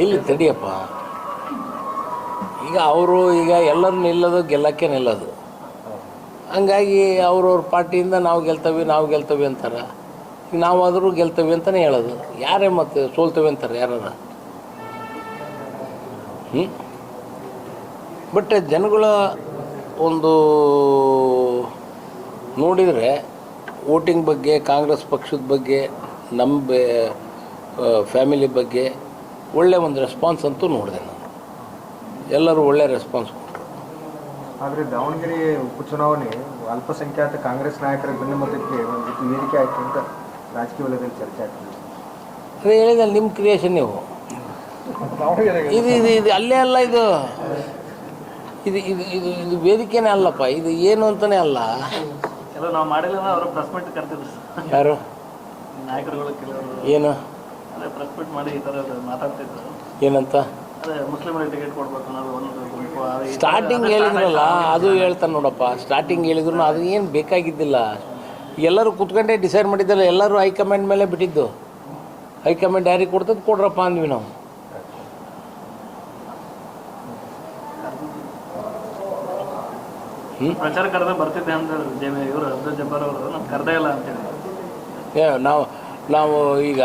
ಇಲ್ಲಿ ತಡಿಯಪ್ಪ. ಈಗ ಅವರು ಎಲ್ಲರೂ ನಿಲ್ಲೋದು ಗೆಲ್ಲಕ್ಕೆ ನಿಲ್ಲೋದು. ಹಂಗಾಗಿ ಅವ್ರವ್ರ ಪಾರ್ಟಿಯಿಂದ ನಾವು ಗೆಲ್ತೇವೆ ಅಂತಾರೆ. ಈಗ ನಾವಾದರೂ ಗೆಲ್ತೇವೆ ಅಂತಲೇ ಹೇಳೋದು. ಯಾರೇ ಮತ್ತು ಸೋಲ್ತೇವೆ ಅಂತಾರೆ ಯಾರು? ಬಟ್ ಜನಗಳ ಒಂದು ನೋಡಿದರೆ ವೋಟಿಂಗ್ ಬಗ್ಗೆ, ಕಾಂಗ್ರೆಸ್ ಪಕ್ಷದ ಬಗ್ಗೆ, ನಮ್ಮ ಫ್ಯಾಮಿಲಿ ಬಗ್ಗೆ ಒಳ್ಳೆಯ ಒಂದು ರೆಸ್ಪಾನ್ಸ್ ಅಂತೂ ನೋಡಿದೆ ನಾನು. ಎಲ್ಲರೂ ಒಳ್ಳೆಯ ರೆಸ್ಪಾನ್ಸ್ ಕೊಟ್ಟರು. ಆದರೆ ದಾವಣಗೆರೆ ಉಪಚುನಾವಣೆ ಅಲ್ಪಸಂಖ್ಯಾತ ಕಾಂಗ್ರೆಸ್ ನಾಯಕರ ಬೆನ್ನುಮತಕ್ಕೆ ಒಂದು ರೀತಿ ವೇದಿಕೆ ಆಯಿತು ಅಂತ ರಾಜಕೀಯ ವಲಯದಲ್ಲಿ ಚರ್ಚೆ ಆಗ್ತದೆ. ಅದೇ ಹೇಳಿದಲ್ಲಿ ನಿಮ್ಮ ಕ್ರಿಯೇಷನ್ ನೀವು ಇದು ಇದು ಇದು ಅಲ್ಲೇ ಅಲ್ಲ. ಇದು ಇದು ಇದು ಇದು ಇದು ವೇದಿಕೆನೇ ಅಲ್ಲಪ್ಪ. ಇದು ಏನು ಅಂತಲೇ ಅಲ್ಲ. ಕೆಲವು ನಾವು ಮಾಡಿಲ್ಲ, ಅವರು ಪ್ರೆಸ್ ಮೀಟ್ ಕರ್ತಿದ್ರು. ಯಾರು ನಾಯಕರುಗಳು ಕೆಲವರು ಏನು ಅದೇ ಪ್ರೆಸ್ ಮೀಟ್ ಮಾಡಿ ಈ ಥರ ಮಾತಾಡ್ತಿದ್ರು. ಏನಂತ? ಅದೇ ಮುಸ್ಲಿಮರಿಗೆ ಟಿಕೆಟ್ ಕೊಡ್ಬೇಕು ಅನ್ನೋದು ಒಂದು ಗುಂಪು. ಸ್ಟಾರ್ಟಿಂಗ್ ಹೇಳಿದ್ರಲ್ಲ, ಅದು ಹೇಳ್ತಾನೆ ನೋಡಪ್ಪ. ಸ್ಟಾರ್ಟಿಂಗ್ ಹೇಳಿದ್ರು ಅದು ಏನು ಬೇಕಾಗಿದ್ದಿಲ್ಲ. ಎಲ್ಲರೂ ಕೂತ್ಕೊಂಡೇ ಡಿಸೈಡ್ ಮಾಡಿದ್ದಲ್ಲ. ಎಲ್ಲರೂ ಹೈಕಮಾಂಡ್ ಮೇಲೆ ಬಿಟ್ಟಿದ್ದು. ಹೈಕಮಾಂಡ್ ಯಾರಿಗೆ ಕೊಡ್ತದೆ ಕೊಡ್ರಪ್ಪ ಅಂದ್ವಿ ನಾವು. ಪ್ರಚಾರ ಕರೆದ ಬರ್ತಿದ್ದೆ ಅಂತ ಇವರು ಅಬ್ದುಲ್ ಜಬ್ಬಾರ್ ಅವರು, ನಾನು ಕರೆದೇ ಇಲ್ಲ ಅಂತೇಳಿ ನಾವು ಈಗ